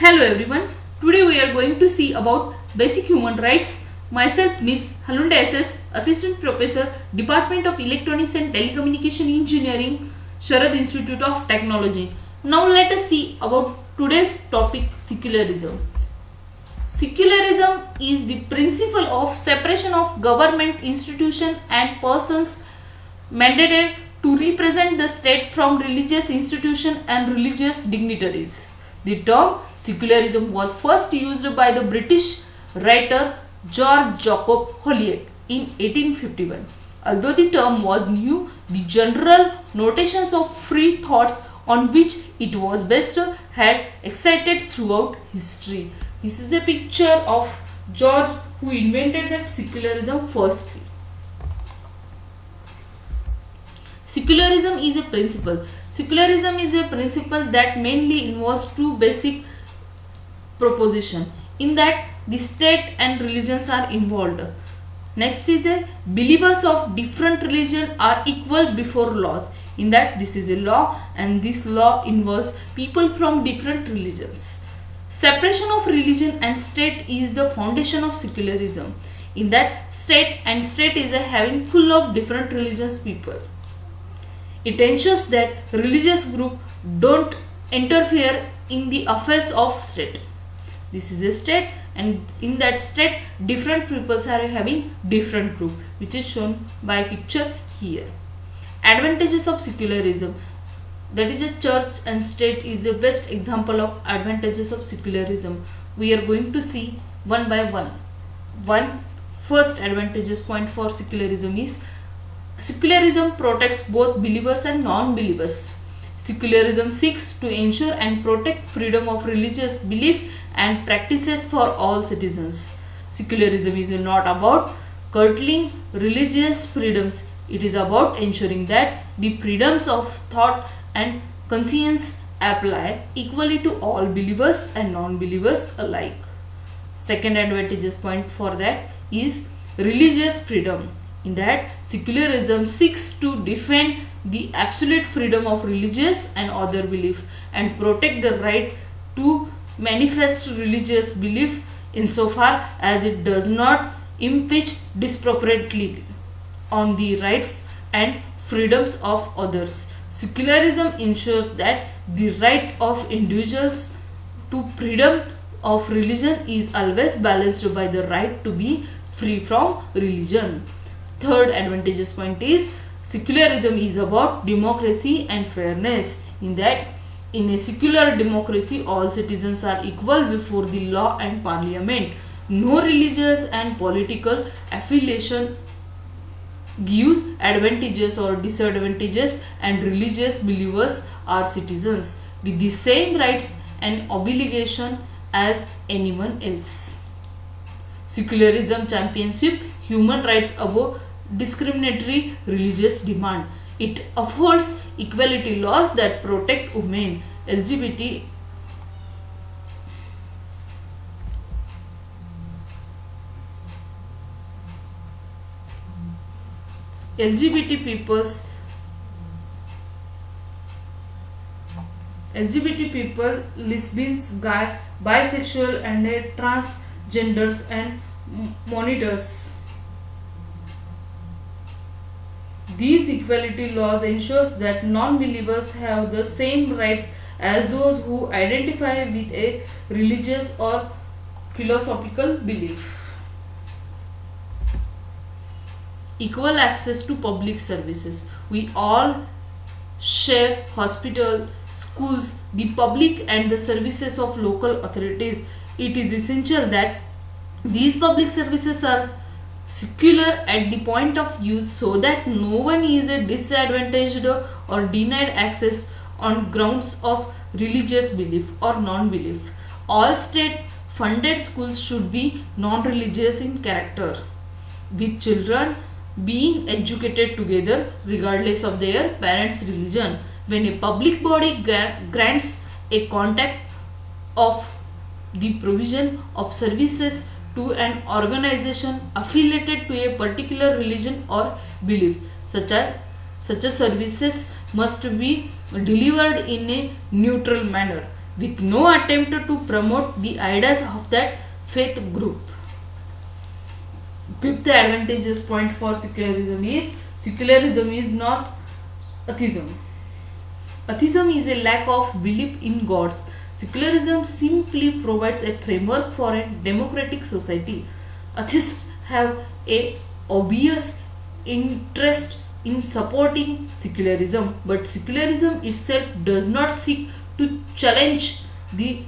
Hello everyone. Today we are going to see about basic human rights. Myself Miss Halunda SS, Assistant Professor, Department of Electronics and Telecommunication Engineering, Sharad Institute of Technology. Now let us see about today's topic, secularism. Secularism is the principle of separation of government institution and persons mandated to represent the state from religious institution and religious dignitaries. The term secularism was first used by the British writer George Jacob Holyoake in 1851. Although the term was new, the general notions of free thoughts on which it was based had existed throughout history. This is the picture of George who invented that secularism firstly. Secularism is a principle. Secularism is a principle that mainly involves two basic propositions. In that, the state and religions are involved. Next is a believers of different religion are equal before laws. In that, this is a law and this law involves people from different religions. Separation of religion and state is the foundation of secularism. In that, state is a having full of different religious people. It ensures that religious group don't interfere in the affairs of state. This is a state, and in that state different peoples are having different group, which is shown by picture here. Advantages of secularism, that is a church and state is the best example of advantages of secularism. We are going to see one by one. First advantages point for secularism is secularism protects both believers and non-believers. Secularism seeks to ensure and protect freedom of religious belief and practices for all citizens. Secularism is not about curtailing religious freedoms. It is about ensuring that the freedoms of thought and conscience apply equally to all believers and non-believers alike. Second advantageous point for that is religious freedom. In that, secularism seeks to defend the absolute freedom of religious and other belief and protect the right to manifest religious belief insofar as it does not impinge disproportionately on the rights and freedoms of others. Secularism ensures that the right of individuals to freedom of religion is always balanced by the right to be free from religion. Third advantageous point is secularism is about democracy and fairness. In that, in a secular democracy, all citizens are equal before the law and parliament. No religious and political affiliation gives advantages or disadvantages, and religious believers are citizens with the same rights and obligation as anyone else. Secularism champions human rights above discriminatory religious demand. It upholds equality laws that protect women, LGBT people, lesbians, gay, bisexual and transgenders and monitors. These equality laws ensures that non-believers have the same rights as those who identify with a religious or philosophical belief. Equal access to public services. We all share hospitals, schools, the public and the services of local authorities. It is essential that these public services are secular at the point of use so that no one is disadvantaged or denied access on grounds of religious belief or non-belief. All state funded schools should be non-religious in character, with children being educated together regardless of their parents' religion. When a public body grants a contract of the provision of services to an organization affiliated to a particular religion or belief, such as services must be delivered in a neutral manner. with no attempt to promote the ideas of that faith group. Fifth advantageous point for secularism is not atheism. Atheism is a lack of belief in gods. Secularism simply provides a framework for a democratic society. Atheists have a obvious interest in supporting secularism, but secularism itself does not seek to challenge the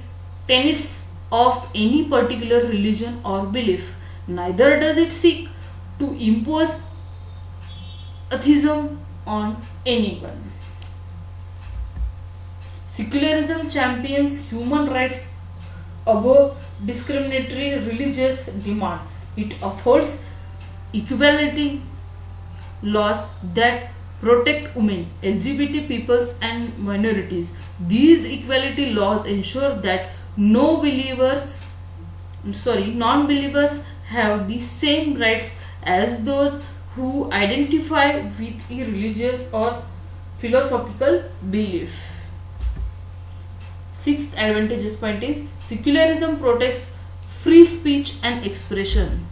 tenets of any particular religion or belief. Neither does it seek to impose atheism on anyone. Secularism champions human rights above discriminatory religious demands. It upholds equality laws that protect women, LGBT peoples, and minorities. These equality laws ensure that non-believers have the same rights as those who identify with a religious or philosophical belief. Sixth advantageous point is secularism protects free speech and expression.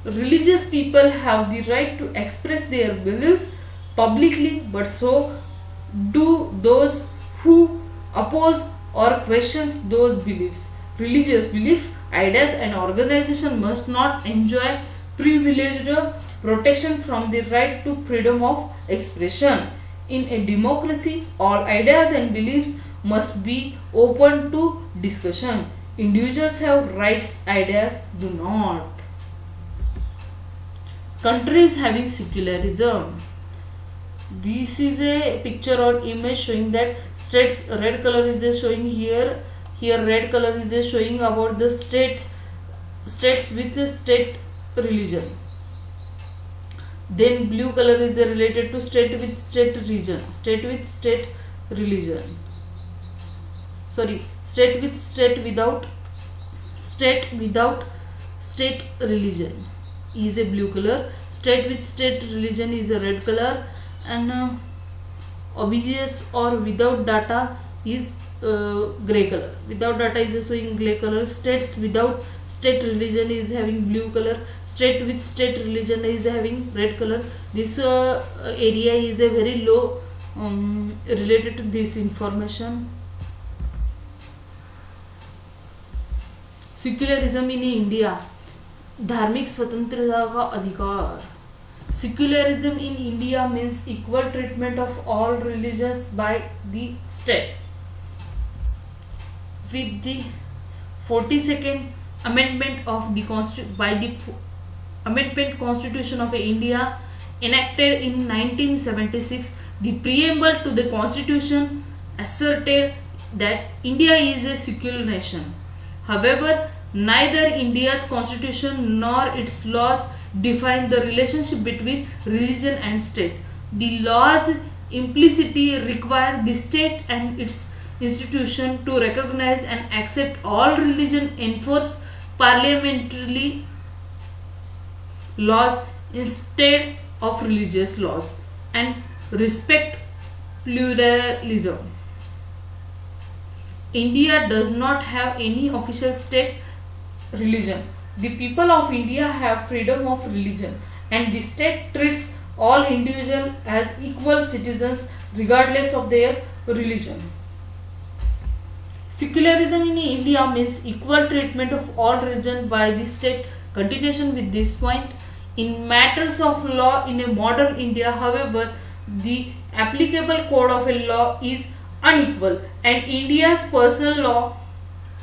Religious people have the right to express their beliefs publicly, but so do those who oppose or questions those beliefs. Religious belief, ideas, and organization must not enjoy privileged protection from the right to freedom of expression. In a democracy, all ideas and beliefs must be open to discussion. Individuals have rights, ideas do not. Countries having secularism. This is a picture or image showing that states. Red color is showing here. Here red color is showing about the states with a state religion. Then blue color is related to state with state region. State with state religion. State with state without state religion is a blue color. State with state religion is a red color, and obvious or without data is gray color. Without data is showing gray color. States without state religion is having blue color. State with state religion is having red color. This area is a very low related to this information. Secularism in India. धार्मिक स्वतंत्रता का अधिकार. Secularism in India means equal treatment of all religions by the state. With the 42nd Amendment of the Amendment Constitution of India enacted in 1976, the preamble to the Constitution asserted that India is a secular nation. However, neither India's constitution nor its laws define the relationship between religion and state. The laws implicitly require the state and its institution to recognize and accept all religion, enforce parliamentary laws instead of religious laws, and respect pluralism. India does not have any official state religion. The people of India have freedom of religion, and the state treats all individuals as equal citizens regardless of their religion. Secularism in India means equal treatment of all religion by the state. Continuation with this point. In matters of law in a modern India, however, the applicable code of a law is unequal, and India's personal law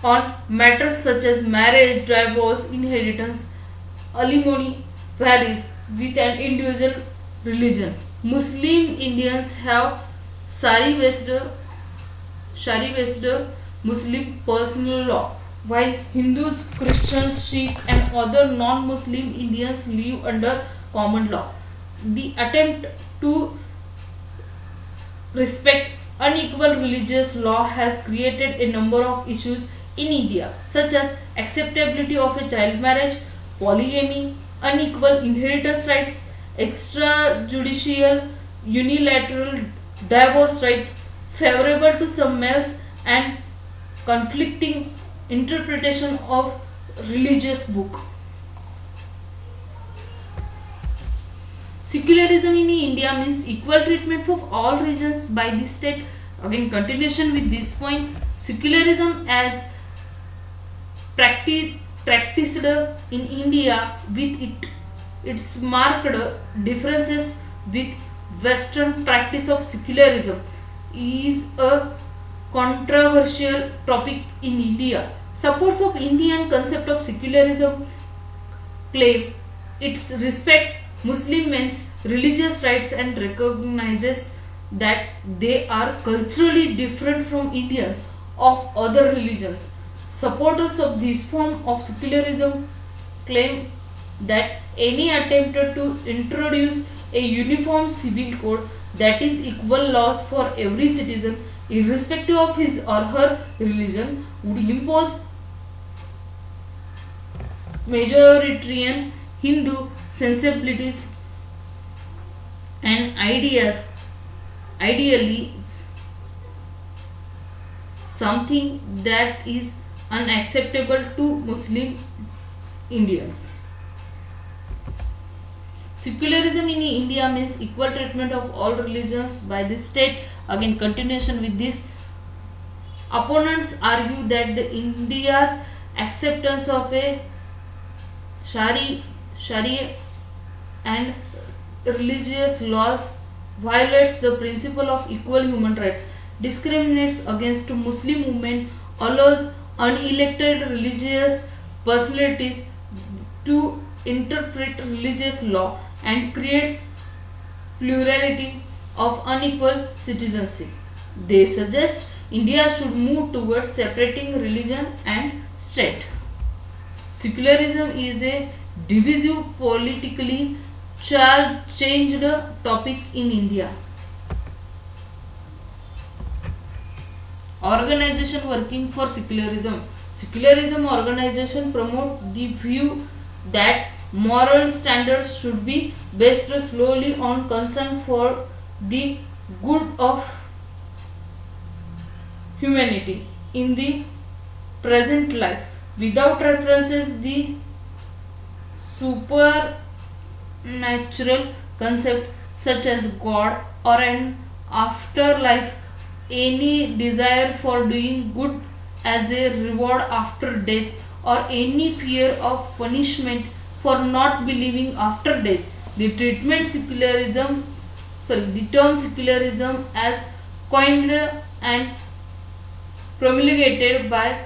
on matters such as marriage, divorce, inheritance, alimony varies with an individual religion. Muslim Indians have Shari-based Muslim personal law, while Hindus, Christians, Sikhs, and other non-Muslim Indians live under common law. The attempt to respect unequal religious law has created a number of issues in India, such as acceptability of a child marriage, polygamy, unequal inheritance rights, extrajudicial unilateral divorce right favorable to some males, and conflicting interpretation of religious book. Secularism in India means equal treatment of all religions by the state. Again, continuation with this point. Secularism as practiced in India with its marked differences with Western practice of secularism is a controversial topic in India. Supporters of Indian concept of secularism claim it respects Muslim men's religious rights and recognizes that they are culturally different from Indians of other religions. Supporters of this form of secularism claim that any attempt to introduce a uniform civil code that is equal laws for every citizen irrespective of his or her religion would impose majoritarian Hindu sensibilities and ideally something that is unacceptable to Muslim Indians. Secularism in India means equal treatment of all religions by the state. Again, continuation with this. Opponents argue that the India's acceptance of a Sharia and religious laws violates the principle of equal human rights, discriminates against Muslim women, allows unelected religious personalities to interpret religious law, and creates plurality of unequal citizenship. They suggest India should move towards separating religion and state. Secularism is a divisive, politically changed topic in India. Organization working for secularism. Secularism organization promote the view that moral standards should be based solely on concern for the good of humanity in the present life without references the supernatural concept such as God or an afterlife, any desire for doing good as a reward after death, or any fear of punishment for not believing after death. The term secularism as coined and promulgated by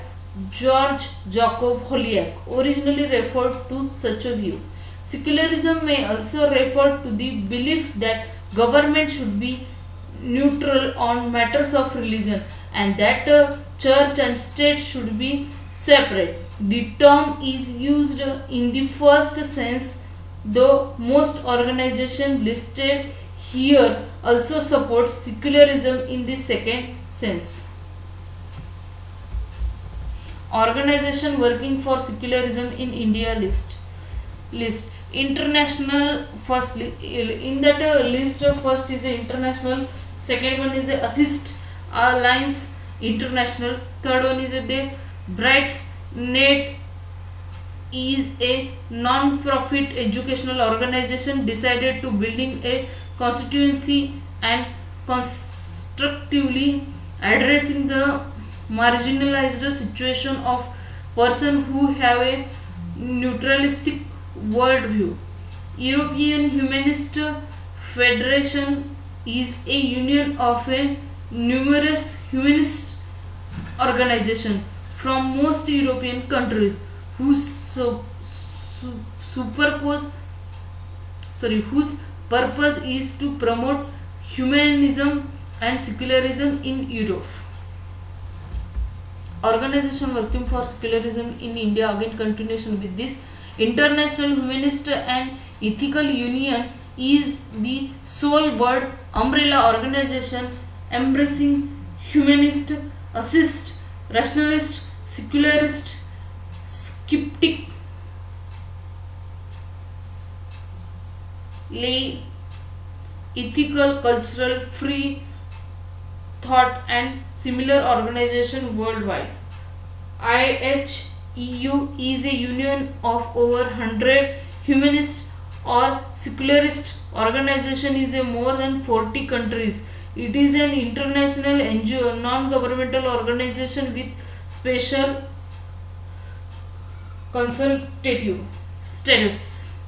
George Jacob Holyoake originally referred to such a view. Secularism may also refer to the belief that government should be neutral on matters of religion and that church and state should be separate. The term is used in the first sense, though most organizations listed here also support secularism in the second sense. Organization working for secularism in India list. International firstly in that list first is a international, second one is a Assist Alliance International, third one is the Brights Net is a non-profit educational organization decided to building a constituency and constructively addressing the marginalized situation of person who have a neutralistic worldview. European Humanist Federation is a union of a numerous humanist organization from most European countries whose whose purpose is to promote humanism and secularism in Europe. Organization working for secularism in India, again continuation with this. International Humanist and Ethical Union is the sole world umbrella organization embracing humanist, assist, rationalist, secularist, skeptic, lay, ethical, cultural, free thought and similar organization worldwide. IHEU is a union of over 100 humanist or secularist organization is a more than 40 countries. It is an international NGO, non-governmental organization with special consultative status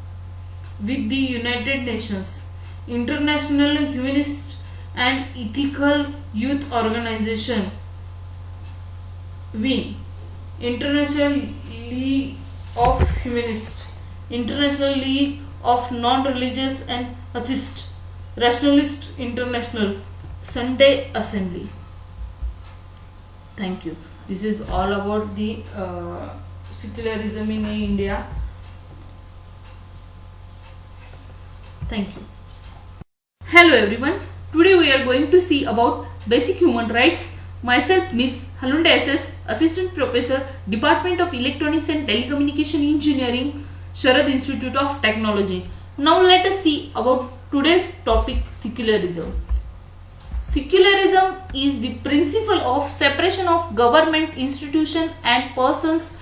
with the United Nations, International Humanist and Ethical Youth Organization, WIN, International League of Humanists, International League of Non-Religious and Atheist, Rationalist International, Sunday Assembly. Thank you. This is all about the secularism in India. Thank you. Hello everyone. Today we are going to see about basic human rights. Myself Miss Halunda SS, Assistant Professor, Department of Electronics and Telecommunication Engineering, Sharad Institute of Technology. Now let us see about today's topic, secularism. Secularism is the principle of separation of government institution and persons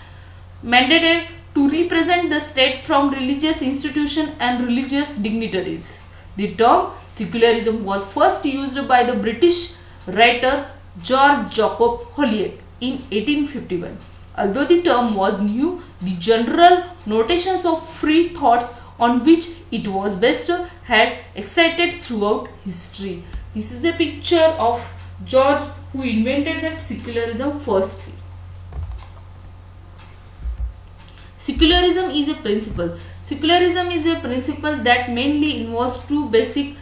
mandated to represent the state from religious institution and religious dignitaries. The term secularism was first used by the British writer George Jacob Holyoake in 1851. Although the term was new, the general notions of free thoughts on which it was based had existed throughout history. This is the picture of George who invented that secularism firstly. Secularism is a principle. Secularism is a principle that mainly involves two basic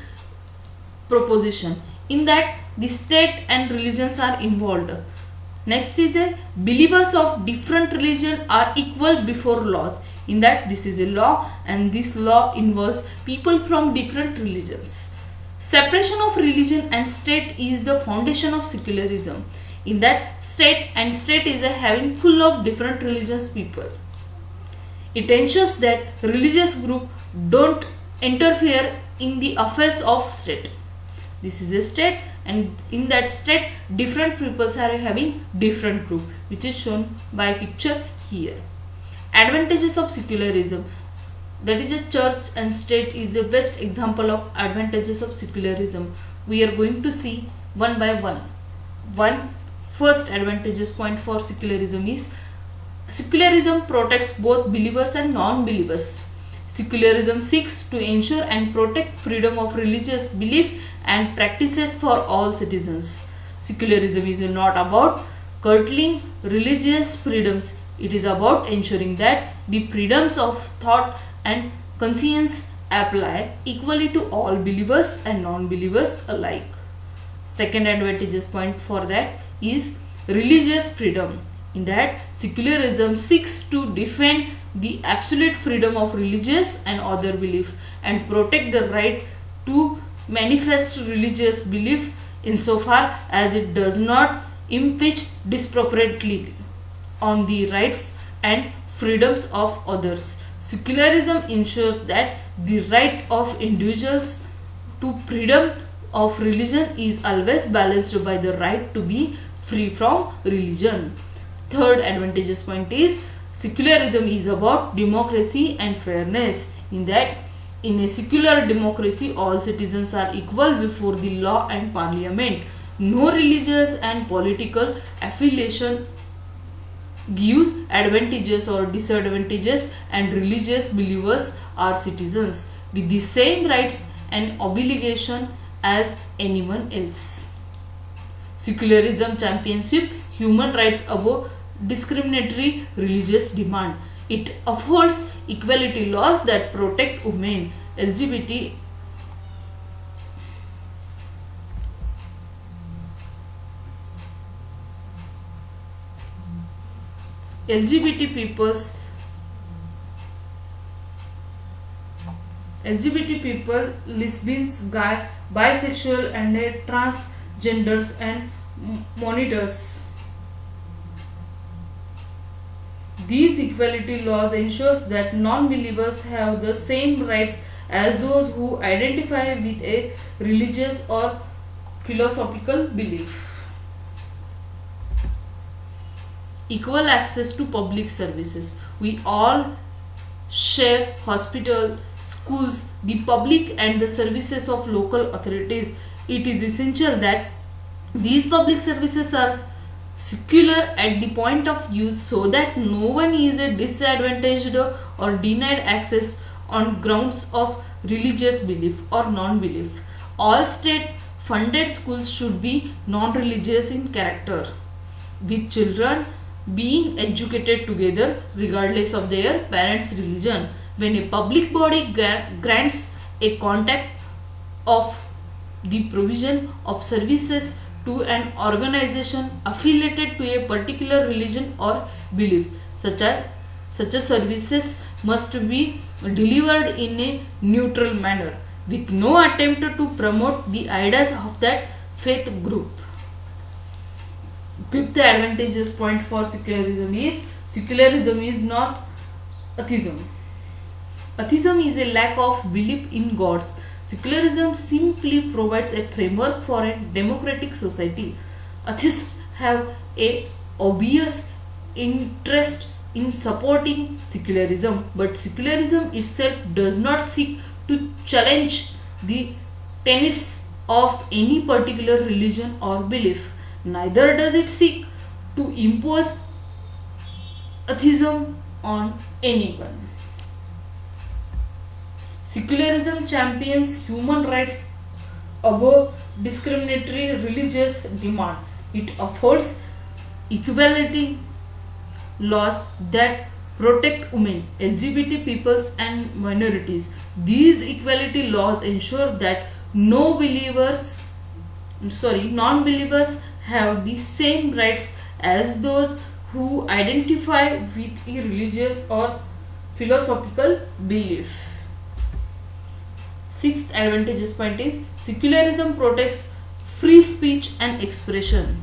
propositions. In that, the state and religions are involved. Next is a believers of different religion are equal before laws. In that, this is a law and this law involves people from different religions. Separation of religion and state is the foundation of secularism. In that, state is a having full of different religious people. It ensures that religious group don't interfere in the affairs of state. This is a state, and in that state different peoples are having different group, which is shown by picture here. Advantages of secularism, that is a church and state is the best example of advantages of secularism. We are going to see one by one. First advantages point for secularism is secularism protects both believers and non-believers. Secularism seeks to ensure and protect freedom of religious belief and practices for all citizens. Secularism is not about curtailing religious freedoms. It is about ensuring that the freedoms of thought and conscience apply equally to all believers and non-believers alike. Second advantageous point for that is religious freedom. In that, secularism seeks to defend the absolute freedom of religious and other belief and protect the right to manifest religious belief insofar as it does not impinge disproportionately on the rights and freedoms of others. Secularism ensures that the right of individuals to freedom of religion is always balanced by the right to be free from religion. Third advantageous point is secularism is about democracy and fairness. In that, in a secular democracy, all citizens are equal before the law and parliament. No religious and political affiliation gives advantages or disadvantages, and religious believers are citizens with the same rights and obligation as anyone else. Secularism champions human rights above discriminatory religious demand. It upholds equality laws that protect women, LGBT people, lesbians, gay, bisexual and transgenders and monitors. These equality laws ensures that non-believers have the same rights as those who identify with a religious or philosophical belief. equal access to public services. We all share hospital, schools, the public and the services of local authorities. It is essential that these public services are secular at the point of use so that no one is disadvantaged or denied access on grounds of religious belief or non-belief. All state funded schools should be non-religious in character, with children being educated together regardless of their parents' religion. When a public body grants a contract of the provision of services to an organization affiliated to a particular religion or belief, such a services must be delivered in a neutral manner with no attempt to promote the ideas of that faith group. Fifth advantageous point for secularism is not atheism. Atheism is a lack of belief in gods. Secularism simply provides a framework for a democratic society. Atheists have a obvious interest in supporting secularism, but secularism itself does not seek to challenge the tenets of any particular religion or belief. Neither does it seek to impose atheism on anyone. Secularism champions human rights above discriminatory religious demands. It upholds equality laws that protect women, LGBT peoples and minorities. These equality laws ensure that non-believers have the same rights as those who identify with a religious or philosophical belief. Sixth advantageous point is secularism protects free speech and expression.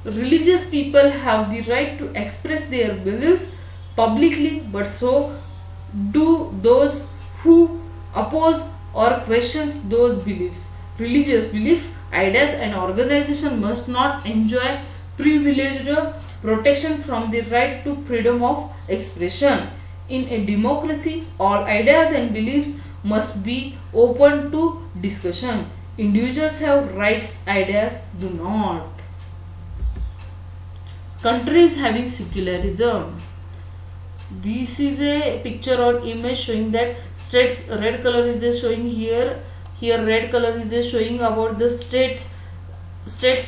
Religious people have the right to express their beliefs publicly, but so do those who oppose or questions those beliefs. Religious belief, ideas and organization must not enjoy privileged protection from the right to freedom of expression. In a democracy, all ideas and beliefs must be open to discussion. Individuals have rights, ideas do not. Countries having secularism. This is a picture or image showing that states. Red color is showing here. Here red color is showing about the states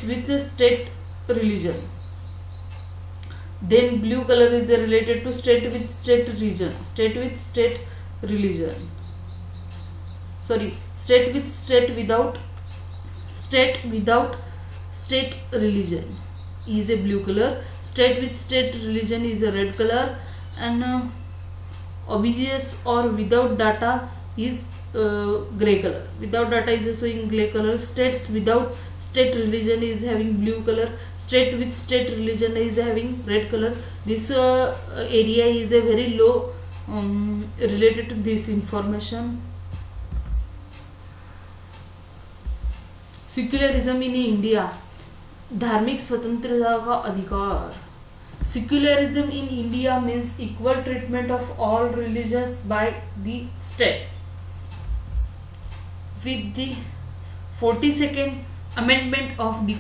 with the state religion. Then blue color is related to state with state region. State with state religion. State with state without state religion is a blue color. State with state religion is a red color, and obvious or without data is gray color. Without data is showing gray color. States without state religion is having blue color. State with state religion is having red color. This area is a very low related to this information. Secularism in India. धार्मिक स्वतंत्रता का अधिकार. Secularism in India means equal treatment of all religions by the state. With the 42nd Amendment of the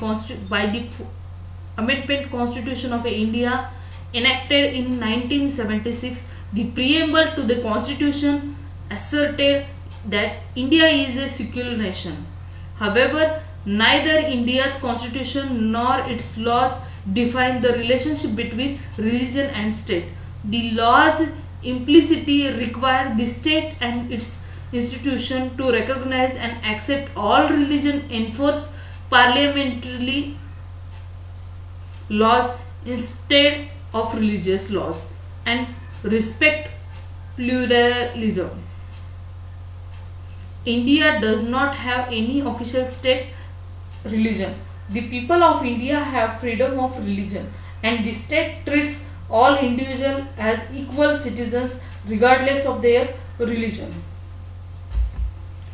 Amendment Constitution of India enacted in 1976, the preamble to the Constitution asserted that India is a secular nation. However, neither India's constitution nor its laws define the relationship between religion and state. The laws implicitly require the state and its institution to recognize and accept all religion, enforce parliamentary laws instead of religious laws, and respect pluralism. India does not have any official state religion. The people of India have freedom of religion, and the state treats all individuals as equal citizens regardless of their religion.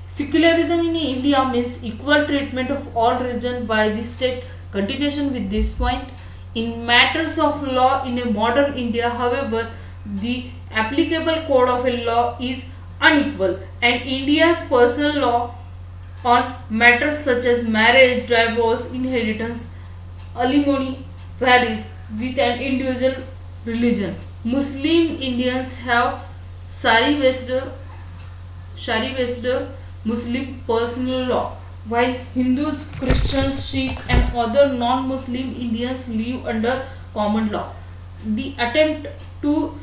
Secularism in India means equal treatment of all religion by the state. Continuation with this point. In matters of law in a modern India, however, the applicable code of a law is unequal, and India's personal law on matters such as marriage, divorce, inheritance, alimony varies with an individual religion. Muslim Indians have Shari-based Muslim personal law, while Hindus, Christians, Sikhs, and other non-Muslim Indians live under common law. The attempt to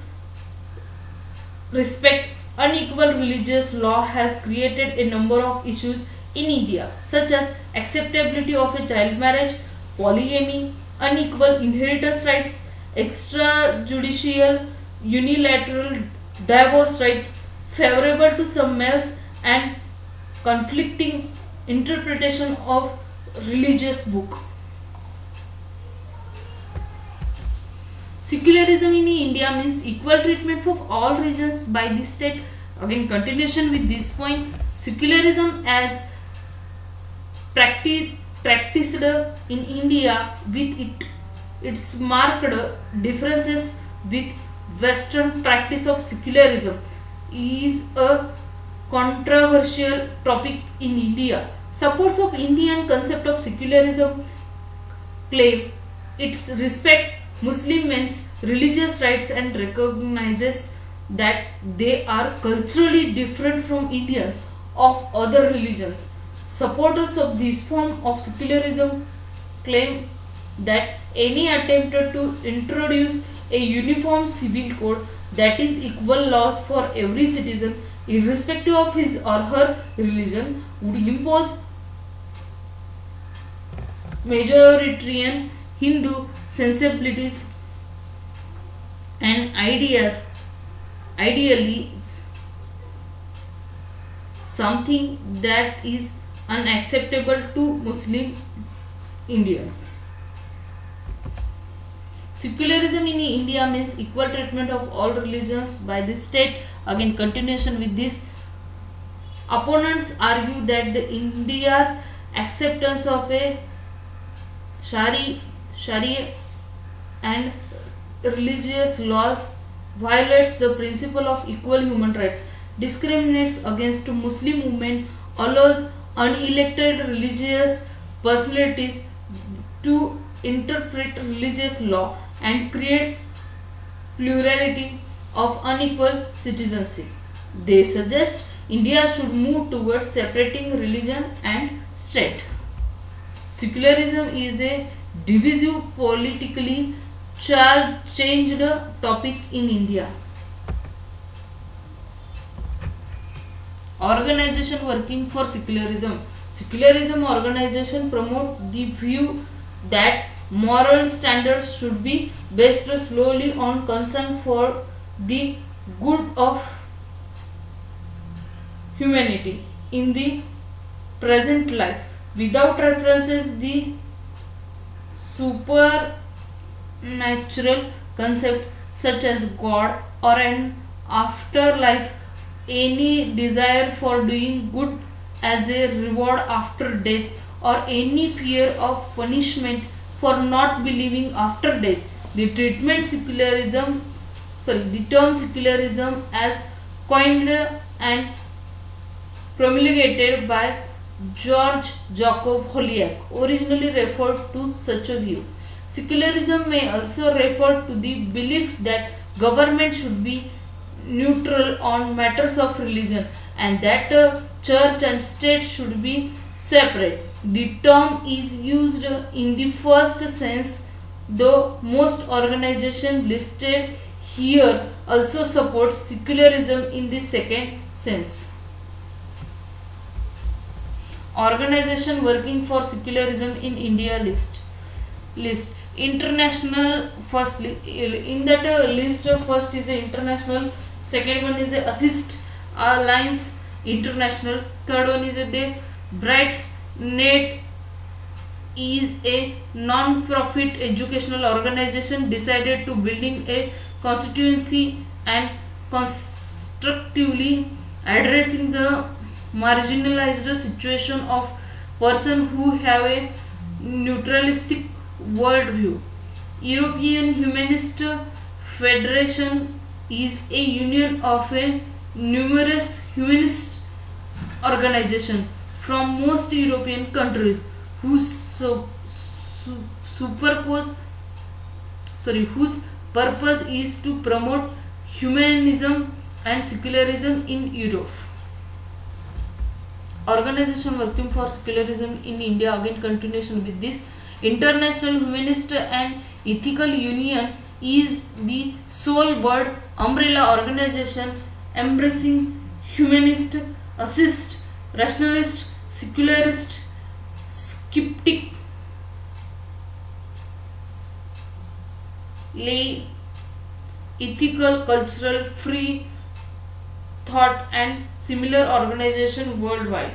respect unequal religious law has created a number of issues in India, such as acceptability of a child marriage, polygamy, unequal inheritance rights, extrajudicial unilateral divorce right favorable to some males, and conflicting interpretation of religious book. Secularism in India means equal treatment of all religions by the state. Again, continuation with this point. Secularism as practiced in India with its marked differences with Western practice of secularism is a controversial topic in India. Supporters of Indian concept of secularism claim it respects Muslim men's religious rights and recognizes that they are culturally different from Indians of other religions. Supporters of this form of secularism claim that any attempt to introduce a uniform civil code that is equal laws for every citizen irrespective of his or her religion would impose majoritarian Hindu sensibilities and ideally something that is unacceptable to Muslim Indians. Secularism in India means equal treatment of all religions by the state. Again, continuation with this. Opponents argue that the India's acceptance of a Sharia and religious laws violates the principle of equal human rights, discriminates against Muslim women, allows unelected religious personalities to interpret religious law, and creates plurality of unequal citizenship. They suggest India should move towards separating religion and state. Secularism is a divisive, politically changed topic in India. Organization working for secularism. Secularism organization promote the view that moral standards should be based solely on concern for the good of humanity in the present life without references the supernatural concept such as God or an afterlife, any desire for doing good as a reward after death, or any fear of punishment for not believing after death. The term secularism as coined and promulgated by George Jacob Holyoake originally referred to such a view. Secularism may also refer to the belief that government should be neutral on matters of religion and that church and state should be separate. The term is used in the first sense, though most organizations listed here also support secularism in the second sense. Organization working for secularism in India list international. Firstly, in that list, first is a international, second one is a Assist Alliance International, third one is the Brights Net is a non-profit educational organization decided to building a constituency and constructively addressing the marginalized situation of person who have a neutralistic worldview. European Humanist Federation is a union of a numerous humanist organizations from most European countries whose whose purpose is to promote humanism and secularism in Europe. Organization working for secularism in India, again continuation with this. International Humanist and Ethical Union is the sole world umbrella organization embracing humanist, assist, rationalist, secularist, skeptic, lay, ethical, cultural, free thought and similar organization worldwide.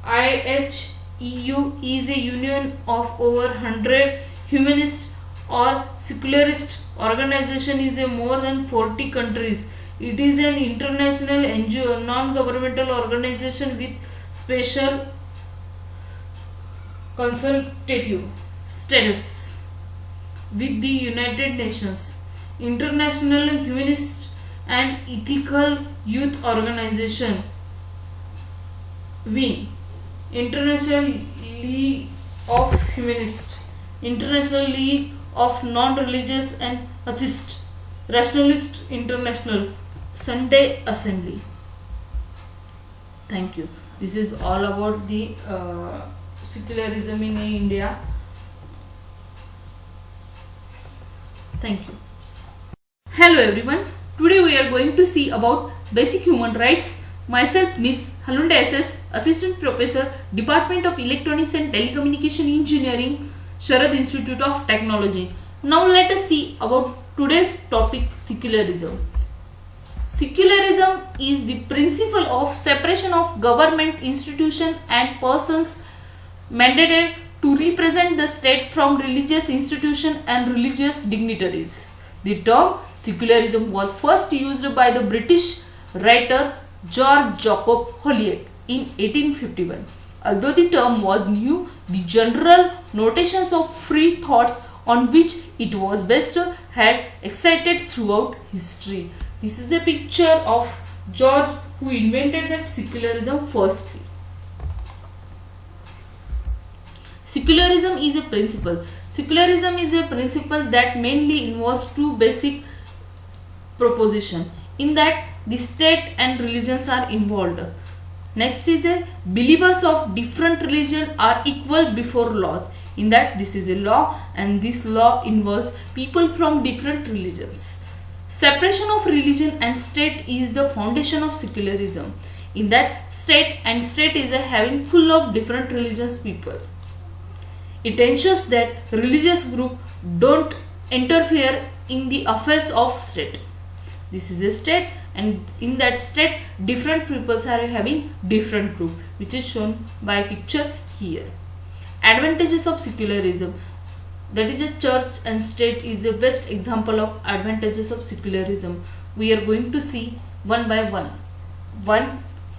IHEU is a union of over 100 humanist or secularist organization is a more than 40 countries. It is an international NGO, non-governmental organization with special consultative status with the United Nations, International Humanist and Ethical Youth Organization, WIN, International League of Humanists, International League of Non-Religious and Atheist, Rationalist International, Sunday Assembly. Thank you. This is all about the secularism in India. Thank you. Hello everyone. Today we are going to see about basic human rights. Myself Miss Halunde SS, Assistant Professor, Department of Electronics and Telecommunication Engineering, Sharad Institute of Technology. Now let us see about today's topic, secularism. Secularism is the principle of separation of government, institution and persons mandated to represent the state from religious institution and religious dignitaries. The term secularism was first used by the British writer George Jacob Holyoake in 1851. Although the term was new, the general notions of free thoughts on which it was based had existed throughout history. This is the picture of George who invented that secularism firstly. Secularism is a principle. Secularism is a principle that mainly involves two basic propositions. In that, the state and religions are involved. Next is a believers of different religion are equal before laws. In that, this is a law and this law involves people from different religions. Separation of religion and state is the foundation of secularism. In that, state is a having full of different religious people. It ensures that religious group don't interfere in the affairs of state. This is a state and in that state different peoples are having different group, which is shown by picture here. Advantages of secularism, that is a church and state is the best example of advantages of secularism. We are going to see one by one.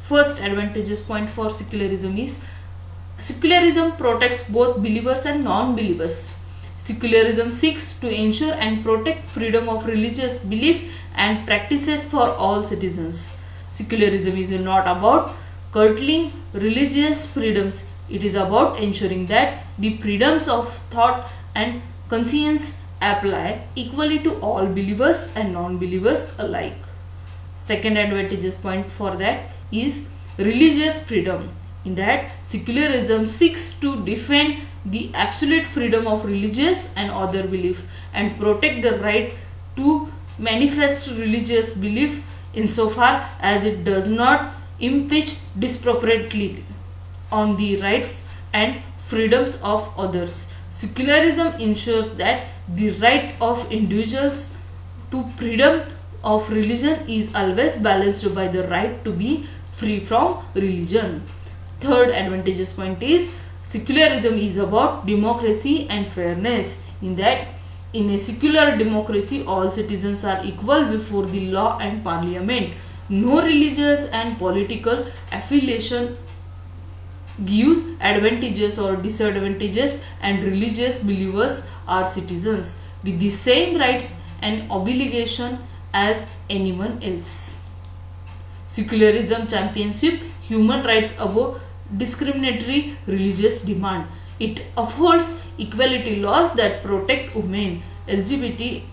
First advantages point for secularism is secularism protects both believers and non-believers. Secularism seeks to ensure and protect freedom of religious belief and practices for all citizens. Secularism is not about curtailing religious freedoms. It is about ensuring that the freedoms of thought and conscience apply equally to all believers and non-believers alike. Second advantageous point for that is religious freedom. In that, secularism seeks to defend the absolute freedom of religious and other belief and protect the right to manifest religious belief insofar as it does not impinge disproportionately on the rights and freedoms of others. Secularism ensures that the right of individuals to freedom of religion is always balanced by the right to be free from religion. Third advantageous point is secularism is about democracy and fairness. In that, in a secular democracy, all citizens are equal before the law and parliament. No religious and political affiliation gives advantages or disadvantages, and religious believers are citizens. with the same rights and obligation as anyone else. Secularism champions human rights above discriminatory religious demand. It upholds equality laws that protect women, LGBT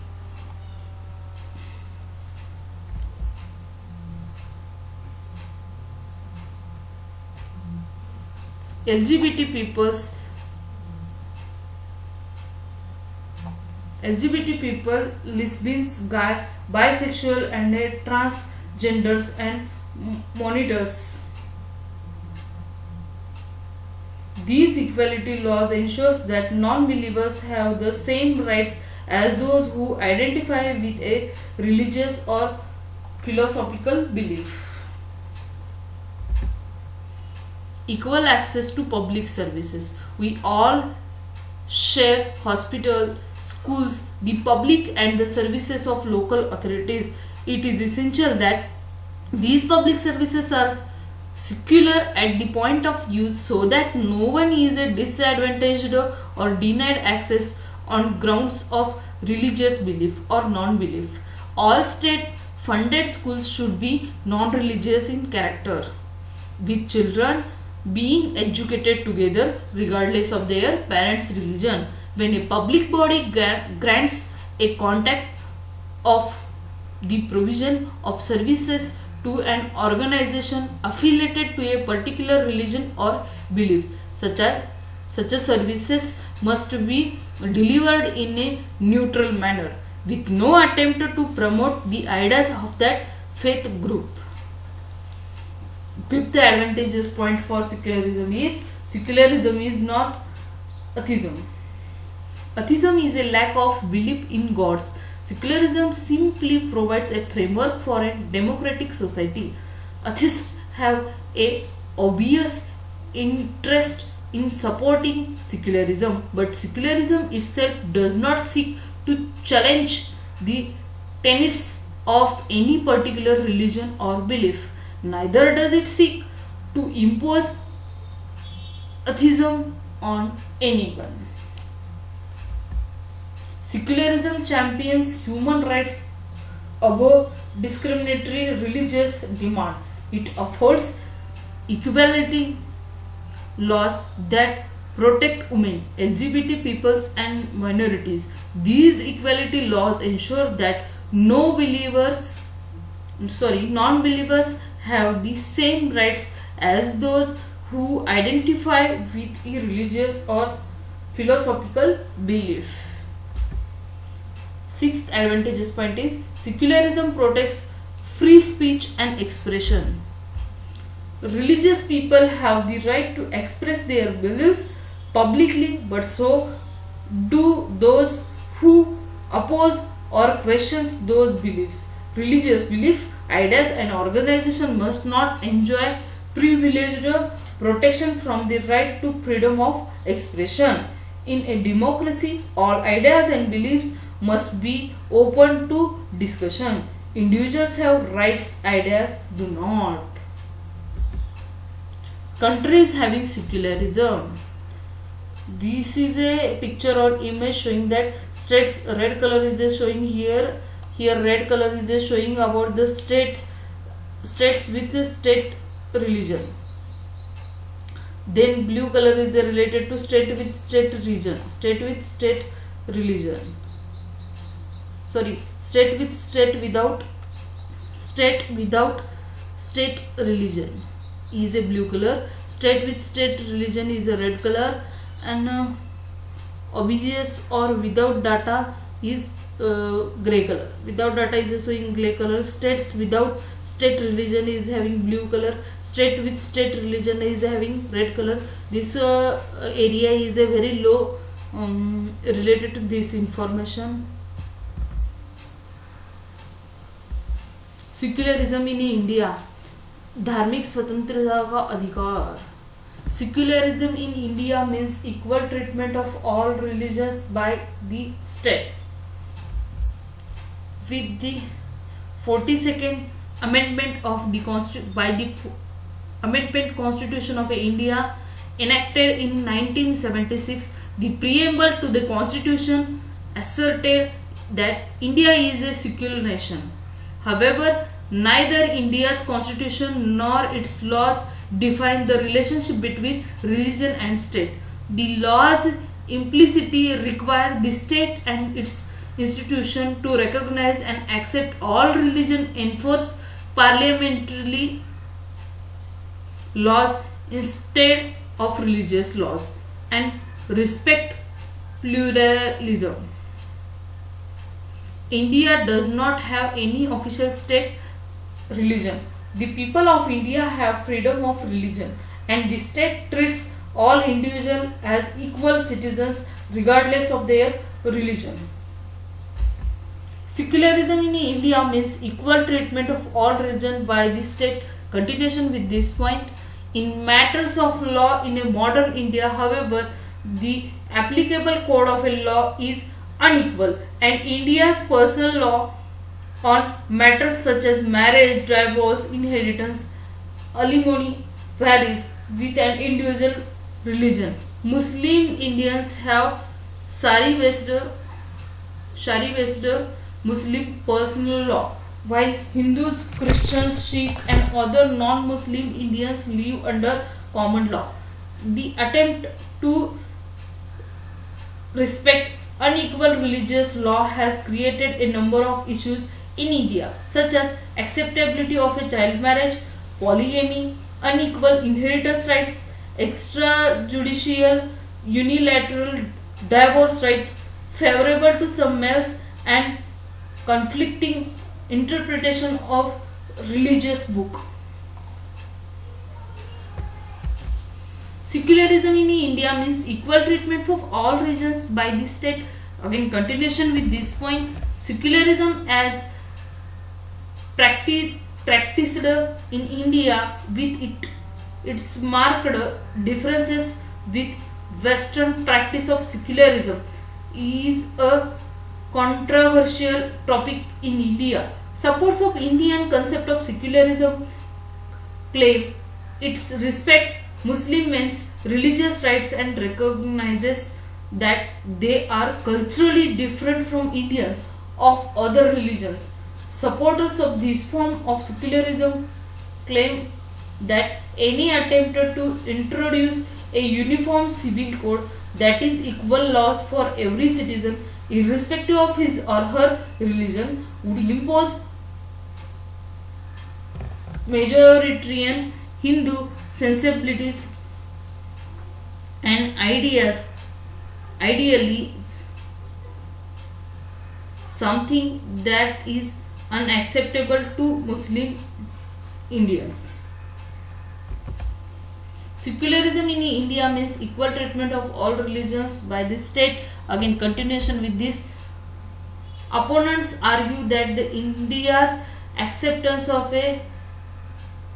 peoples, lesbians, gay, bisexual and transgenders and monitors. These equality laws ensures that non-believers have the same rights as those who identify with a religious or philosophical belief. Equal access to public services. We all share hospital, schools, the public and the services of local authorities. It is essential that these public services are secular at the point of use so that no one is disadvantaged or denied access on grounds of religious belief or non-belief. All state funded schools should be non-religious in character, with children being educated together regardless of their parents' religion. When a public body grants a contract of the provision of services to an organization affiliated to a particular religion or belief, such a services must be delivered in a neutral manner with no attempt to promote the ideas of that faith group. Fifth advantageous point for secularism is not atheism. Atheism is a lack of belief in gods. Secularism simply provides a framework for a democratic society. Atheists have a obvious interest in supporting secularism, but secularism itself does not seek to challenge the tenets of any particular religion or belief. Neither does it seek to impose atheism on anyone. Secularism champions human rights above discriminatory religious demand. It upholds equality laws that protect women, LGBT peoples and minorities. These equality laws ensure that non-believers have the same rights as those who identify with a religious or philosophical belief. Sixth advantageous point is secularism protects free speech and expression. Religious people have the right to express their beliefs publicly, but so do those who oppose or questions those beliefs. Religious belief, ideas and organizations must not enjoy privileged protection from the right to freedom of expression. In a democracy, all ideas and beliefs must be open to discussion. Individuals have rights, ideas do not. Countries having secularism. This is a picture or image showing that states. Red color is showing here. Here red color is showing about the states with the state religion. Then blue color is related to state with state region. State with state religion. State with state without state religion is a blue color. State with state religion is a red color, and obvious or without data is gray color. Without data is showing gray color. States without state religion is having blue color. State with state religion is having red color. This area is a very low related to this information. Secularism in India. धार्मिक स्वतंत्रता का अधिकार. Secularism in India means equal treatment of all religions by the state. With the 42nd Amendment of the Amendment Constitution of India enacted in 1976, the preamble to the Constitution asserted that India is a secular nation. However, neither India's constitution nor its laws define the relationship between religion and state. The laws implicitly require the state and its institution to recognize and accept all religion, enforce parliamentarily laws instead of religious laws, and respect pluralism. India does not have any official state religion. The people of India have freedom of religion, and the state treats all individuals as equal citizens regardless of their religion. Secularism in India means equal treatment of all religion by the state. Continuation with this point. In matters of law in a modern India, however, the applicable code of a law is unequal, and India's personal law on matters such as marriage, divorce, inheritance, alimony varies with an individual religion. Muslim Indians have shari-based Muslim personal law, while Hindus, Christians, Sikhs, and other non-Muslim Indians live under common law. The attempt to respect unequal religious law has created a number of issues in India, such as acceptability of a child marriage, polygamy, unequal inheritance rights, extrajudicial unilateral divorce right favorable to some males, and conflicting interpretation of religious book. Secularism in India means equal treatment for all religions by the state. Again, continuation with this point. Secularism as practiced in India with its marked differences with Western practice of secularism is a controversial topic in India. Supporters of Indian concept of secularism claim it respects Muslim men's religious rights and recognizes that they are culturally different from Indians of other religions. Supporters of this form of secularism claim that any attempt to introduce a uniform civil code that is equal laws for every citizen irrespective of his or her religion would impose majoritarian Hindu sensibilities and ideally something that is unacceptable to Muslim Indians. Secularism in India means equal treatment of all religions by the state. Again, continuation with this. Opponents argue that the India's acceptance of a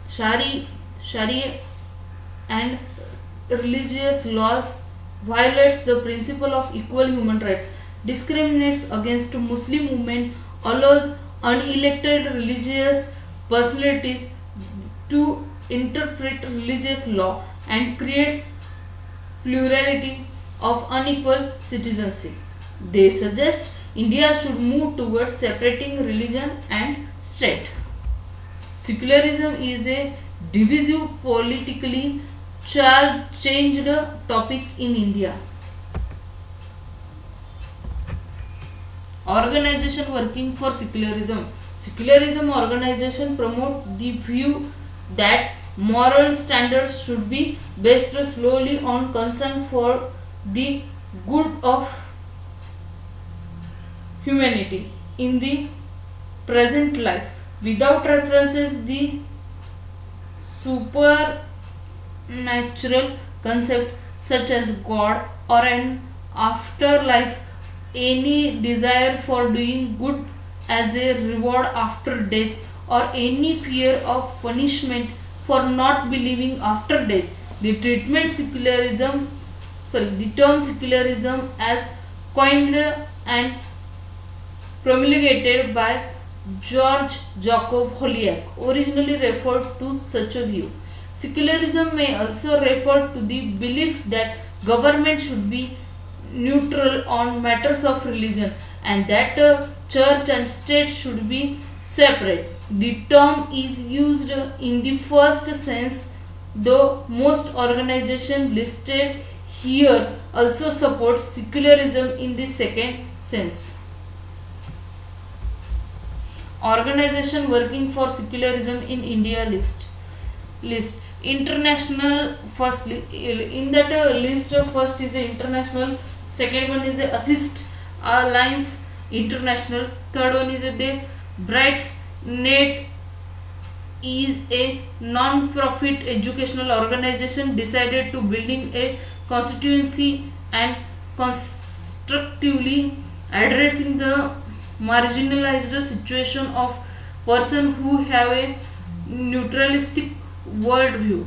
Sharia and religious laws violates the principle of equal human rights, discriminates against Muslim women, allows unelected religious personalities to interpret religious law, and creates plurality of unequal citizenship. They suggest India should move towards separating religion and state. Secularism is a divisive, politically changed topic in India. Organization working for secularism. Secularism organization promote the view that moral standards should be based solely on concern for the good of humanity in the present life without references the supernatural concept such as God or an afterlife, any desire for doing good as a reward after death, or any fear of punishment for not believing after death. The term secularism as coined and promulgated by George Jacob Holyoake originally referred to such a view. Secularism may also refer to the belief that government should be neutral on matters of religion, and that church and state should be separate. The term is used in the first sense, though most organizations listed here also support secularism in the second sense. Organization working for secularism in India list international. Firstly, in that list, first is a international, second one is a assist alliance international, third one is the brights net, is a non-profit educational organization decided to building a constituency and constructively addressing the marginalized situation of person who have a neutralistic worldview.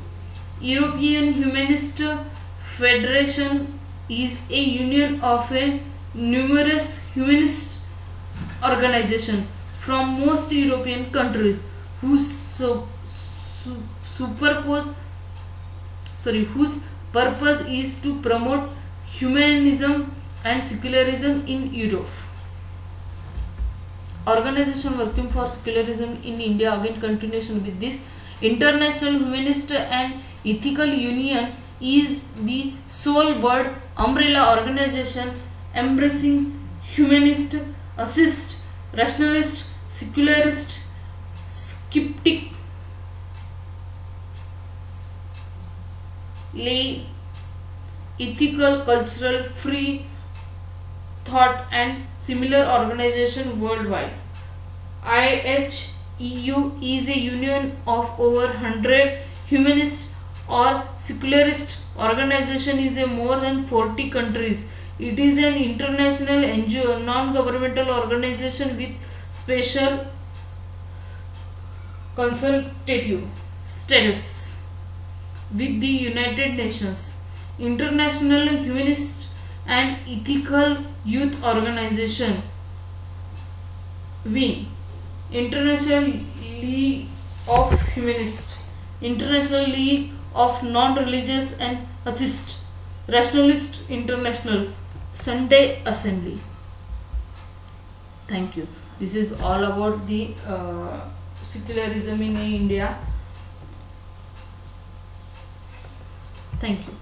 European Humanist Federation is a union of a numerous humanist organization from most European countries whose superpose whose purpose is to promote humanism and secularism in Europe. Organization working for secularism in India, again continuation with this. International Humanist and Ethical Union is the sole word umbrella organization embracing humanist, assist, rationalist, secularist, skeptic, lay, ethical, cultural, free thought and similar organization worldwide. IHEU is a union of over 100 humanist or secularist organization is a more than 40 countries. It is an international NGO, non-governmental organization with special consultative status with the United Nations. International Humanist and Ethical Youth Organization, WIN, International League of Humanists, International League of Non-Religious and Atheist, Rationalist International, Sunday Assembly. Thank you. This is all about the secularism in India. Thank you.